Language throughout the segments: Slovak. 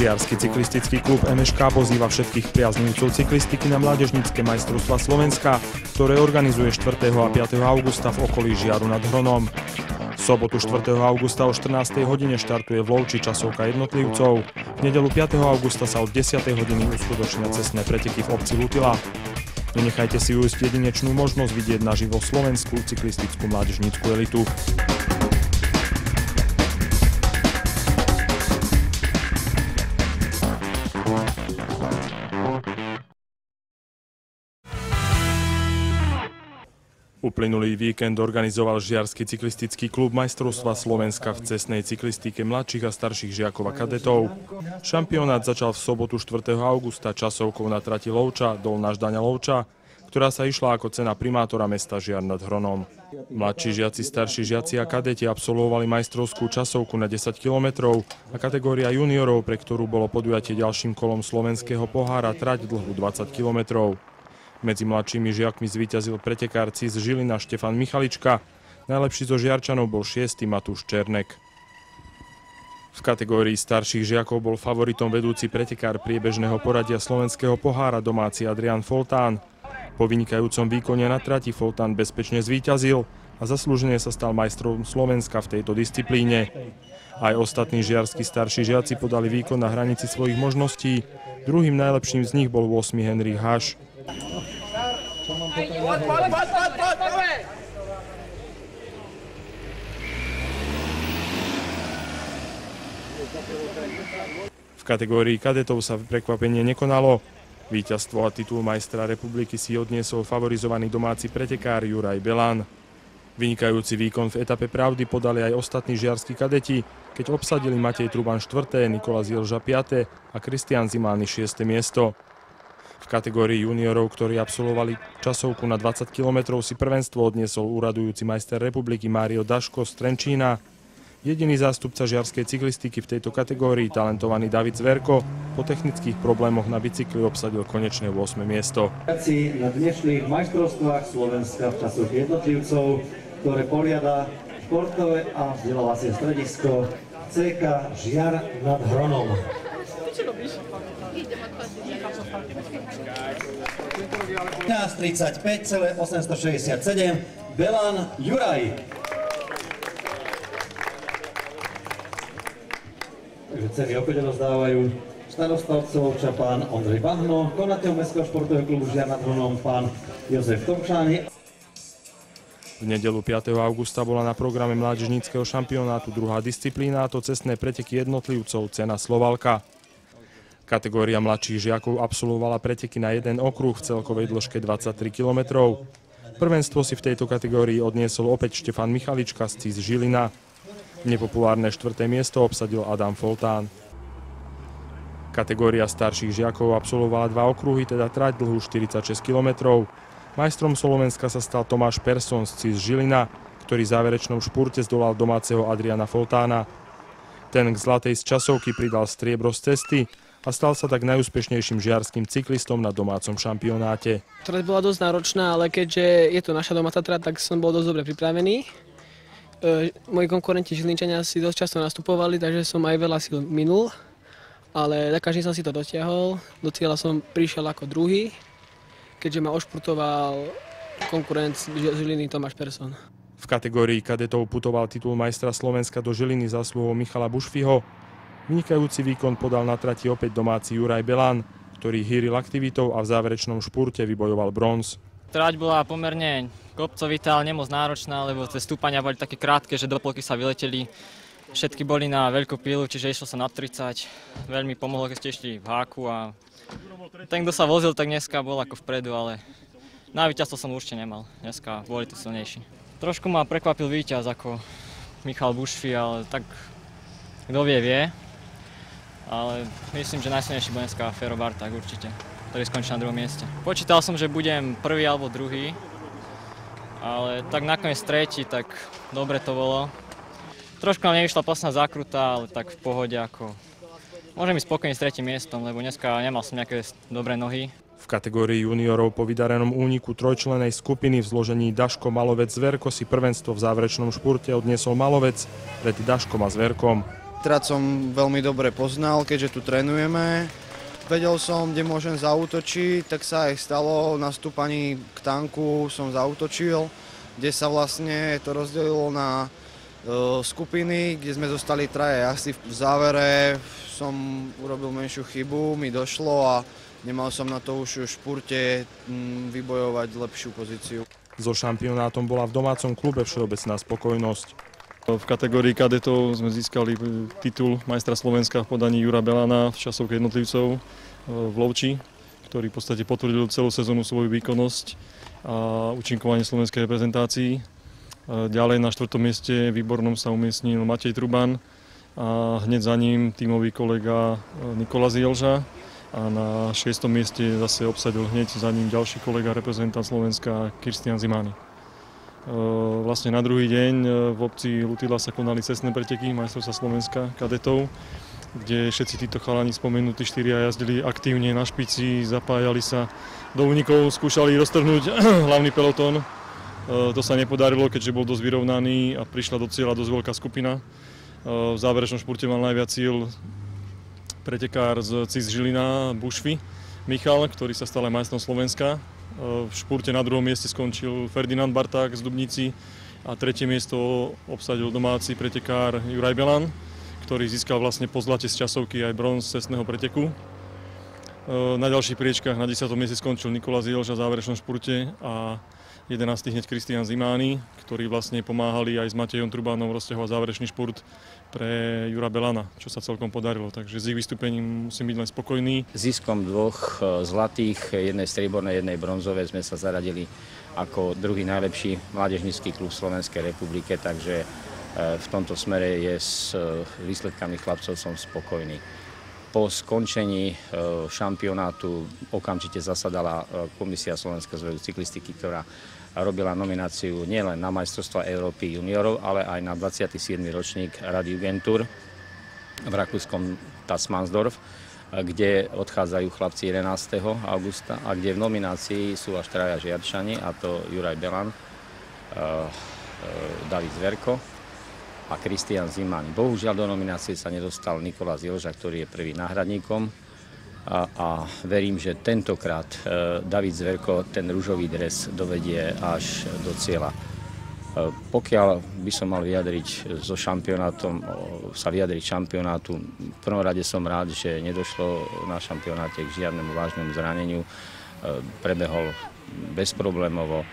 Žiarsky cyklistický klub MŠK pozýva všetkých priaznivcov cyklistiky na mládežnícke majstrovstvá Slovenska, ktoré organizuje 4. a 5. augusta v okolí Žiaru nad Hronom. V sobotu 4. augusta o 14. hodine štartuje v Lovči časovka jednotlivcov. V nedeľu 5. augusta sa od 10. hodiny uskutočnia cestné preteky v obci Lutila. Nenechajte si ujsť jedinečnú možnosť vidieť naživo slovenskú cyklistickú mládežnícku elitu. Uplynulý víkend organizoval Žiarsky cyklistický klub majstrovstva Slovenska v cestnej cyklistike mladších a starších žiakov a kadetov. Šampionát začal v sobotu 4. augusta časovkou na trati Lovča, Dolná Ždaňa Lovča, ktorá sa išla ako cena primátora mesta Žiar nad Hronom. Mladší žiaci, starší žiaci a kadeti absolvovali majstrovskú časovku na 10 kilometrov a kategória juniorov, pre ktorú bolo podujatie ďalším kolom slovenského pohára, trať dlhú 20 kilometrov. Medzi mladšími žiakmi zvíťazil pretekárci z Žilina Štefan Michalička. Najlepší zo Žiarčanov bol 6. Matúš Černek. V kategórii starších žiakov bol favoritom vedúci pretekár priebežného poradia slovenského pohára domáci Adrian Foltán. Po vynikajúcom výkone na trati Foltán bezpečne zvíťazil a zaslúžene sa stal majstrom Slovenska v tejto disciplíne. Aj ostatní žiarski starší žiaci podali výkon na hranici svojich možností. Druhým najlepším z nich bol 8. Henrik Haš. V kategórii kadetov sa prekvapenie nekonalo. Víťazstvo a titul majstra republiky si odniesol favorizovaný domáci pretekár Juraj Belan. Vynikajúci výkon v etape Pravdy podali aj ostatní žiarski kadeti, keď obsadili Matej Truban 4., Nikola Zielža 5. a Kristián Zimány 6. miesto. V kategórii juniorov, ktorí absolvovali časovku na 20 km, si prvenstvo odniesol úradujúci majster republiky Mário Daško z Trenčína. Jediný zástupca žiarskej cyklistiky v tejto kategórii, talentovaný David Zverko, po technických problémoch na bicykli obsadil konečné 8. miesto. Na dnešných majstrovstvách Slovenska v časoch jednotlivcov, ktoré poriada športové a vzdelávacie stredisko CK Žiar nad Hronom. 15:35,867 Belan Juraj. Takže ceny opäť rozdávajú starosta Lovča pán Ondrej Bahno, konateľ Mestského športového klubu Žiar nad Hronom pán Jozef Tomčány. V nedeľu 5. augusta bola na programe mládežníckeho šampionátu druhá disciplína, a to cestné preteky jednotlivcov Cena Slovalka. Kategória mladších žiakov absolvovala preteky na jeden okruh v celkovej dĺžke 23 km. Prvenstvo si v tejto kategórii odniesol opäť Štefan Michalička z Žilina. Nepopulárne 4. miesto obsadil Adam Foltán. Kategória starších žiakov absolvovala 2 okruhy, teda trať dlhú 46 km. Majstrom Slovenska sa stal Tomáš Persson z Žilina, ktorý v záverečnom špurte zdolal domáceho Adriana Foltána. Ten k zlatej z časovky pridal striebro z cesty a stal sa tak najúspešnejším žiarským cyklistom na domácom šampionáte. Trať bola dosť náročná, ale keďže je to naša domáca trať, tak som bol dosť dobre pripravený. Moji konkurenti Žilinčania si dosť často nastupovali, takže som aj veľa síl minul, ale za každým som si to dotiahol. Do cieľa som prišiel ako druhý, keďže ma ošpurtoval konkurent z Žiliny Tomáš Persson. V kategórii kadetov putoval titul majstra Slovenska do Žiliny zásluhou Michala Bušfiho. Vynikajúci výkon podal na trati opäť domáci Juraj Belan, ktorý hýril aktivitou a v záverečnom špurte vybojoval bronz. Trať bola pomerne kopcovitá, ale nemoc náročná, lebo tie stúpania boli také krátke, že do polky sa vyleteli. Všetky boli na veľkú pílu, čiže išlo sa na 30. Veľmi pomohlo, keď ste išli v háku a ten, kto sa vozil, tak dneska bol ako vpredu, ale na víťazstvo som určite nemal. Dneska boli tu silnejší. Trošku ma prekvapil víťaz ako Michal Bušfi, ale tak kto vie. Ale myslím, že najsilnejší bol dneska Fero Barták určite, ktorý skončil na 2. mieste. Počítal som, že budem 1. alebo 2. Ale tak nakoniec 3., tak dobre to bolo. Trošku nám nevyšla posledná zákruta, ale tak v pohode ako... Môžem ísť spokojne s 3. miestom, lebo dneska nemal som nejaké dobré nohy. V kategórii juniorov po vydarenom úniku trojčlennej skupiny v zložení Daško, Malovec, Zverko si prvenstvo v záverečnom špurte odniesol Malovec pred Daškom a Zverkom. trať som veľmi dobre poznal, keďže tu trénujeme. Vedel som, kde môžem zaútočiť, tak sa aj stalo. Na stúpaní k tanku som zaútočil, kde sa vlastne to rozdelilo na skupiny, kde sme zostali traje. Asi v závere som urobil menšiu chybu, mi došlo a nemal som na to už v špurte vybojovať lepšiu pozíciu. So šampionátom bola v domácom klube všeobecná spokojnosť. V kategórii kadetov sme získali titul majstra Slovenska v podaní Jura Belana v časovke jednotlivcov v Lovči, ktorý v podstate potvrdil celú sezónu svoju výkonnosť a účinkovanie slovenskej reprezentácii. Ďalej na 4. mieste výbornom sa umiestnil Matej Truban a hneď za ním tímový kolega Nikola Zielža a na 6. mieste zase obsadil hneď za ním ďalší kolega reprezentant Slovenska Kristián Zimány. Vlastne na druhý deň v obci Lutila sa konali cestné preteky majstrovstva Slovenska kadetov, kde všetci títo chalani spomenutí 4 jazdili aktívne na špici, zapájali sa do únikov, skúšali roztrhnúť hlavný pelotón. To sa nepodarilo, keďže bol dosť vyrovnaný a prišla do cieľa dosť veľká skupina. V záverečnom špurte mal najviac síl pretekár z CIS Žilina Bušvi, Michal, ktorý sa stal aj majstrom Slovenska. V špurte na 2. mieste skončil Ferdinand Barták z Dubnici a 3. miesto obsadil domáci pretekár Juraj Belan, ktorý získal vlastne po zlate z časovky aj bronz cestného preteku. Na ďalších priečkách na 10. mieste skončil Nikola Zielža v záverečnom špurte a 11. hneď Kristián Zimány, ktorí vlastne pomáhali aj s Matejom Trubanom rozťahovať záverečný špurt pre Jura Belana, čo sa celkom podarilo. Takže s ich vystúpením musím byť len spokojný. Ziskom 2 zlatých, 1 striebornej, 1 bronzovej sme sa zaradili ako druhý najlepší mládežnícky klub v Slovenskej republike, takže v tomto smere je s výsledkami chlapcov som spokojný. Po skončení šampionátu okamžite zasadala Komisia Slovenského zväzu cyklistiky, ktorá robila nomináciu nielen na majstrovstvá Európy juniorov, ale aj na 27. ročník Radjugentur v rakúskom Tassmansdorf, kde odchádzajú chlapci 11. augusta a kde v nominácii sú až 3 Žiarčani, a to Juraj Belan, David Zverko a Kristián Zimány. Bohužiaľ do nominácie sa nedostal Nikola Zielža, ktorý je prvým náhradníkom a verím, že tentokrát David Zverko ten ružový dres dovedie až do cieľa. Pokiaľ by som mal vyjadriť so šampionátom, šampionátu, v prvom rade som rád, že nedošlo na šampionáte k žiadnemu vážnemu zraneniu. Prebehol bezproblémovo.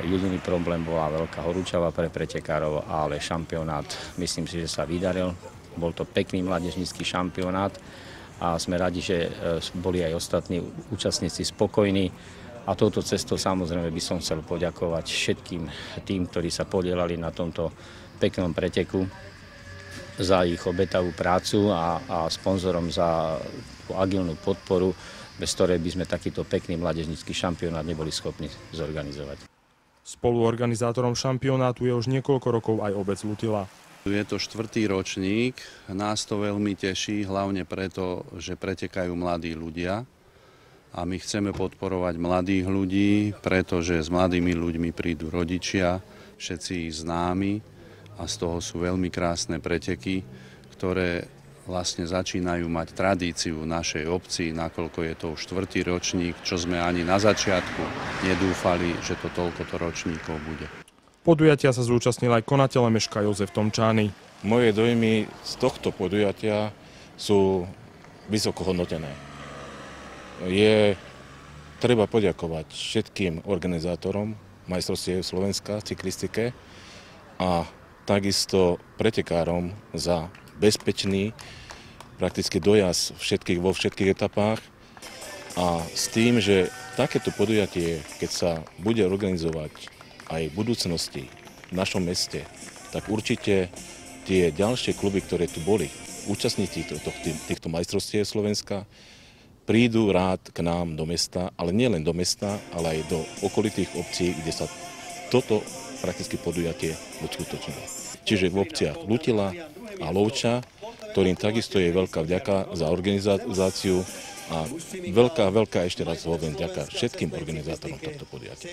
Jediný problém bola veľká horúčava pre pretekárov, ale šampionát myslím si, že sa vydaril. Bol to pekný mládežnícky šampionát a sme radi, že boli aj ostatní účastníci spokojní. A touto cestou samozrejme by som chcel poďakovať všetkým tým, ktorí sa podielali na tomto peknom preteku za ich obetavú prácu a sponzorom za agilnú podporu, bez ktorej by sme takýto pekný mládežnícky šampionát neboli schopní zorganizovať. Spoluorganizátorom šampionátu je už niekoľko rokov aj obec Lutila. Je to 4. ročník, nás to veľmi teší, hlavne preto, že pretekajú mladí ľudia a my chceme podporovať mladých ľudí, pretože s mladými ľuďmi prídu rodičia, všetci ich známi a z toho sú veľmi krásne preteky, ktoré vlastne začínajú mať tradíciu v našej obci, nakoľko je to už 4. ročník, čo sme ani na začiatku nedúfali, že to toľkoto ročníkov bude. Podujatia sa zúčastnil aj konateľ Meška Jozef Tomčány. Moje dojmy z tohto podujatia sú vysoko hodnotené. Treba poďakovať všetkým organizátorom majstrovstiev Slovenska v cyklistike a takisto pretekárom za bezpečný prakticky dojazd vo všetkých etapách a s tým, že takéto podujatie, keď sa bude organizovať aj v budúcnosti v našom meste, tak určite tie ďalšie kluby, ktoré tu boli, účastníci týchto majstrovstiev Slovenska, prídu rád k nám do mesta, ale nie len do mesta, ale aj do okolitých obcí, kde sa toto prakticky podujatie uskutočnilo. Čiže v obciach Lutila a Lovča, ktorým takisto je veľká vďaka za organizáciu a veľká ešte raz hovorím vďaka všetkým organizátorom tohto podujatia.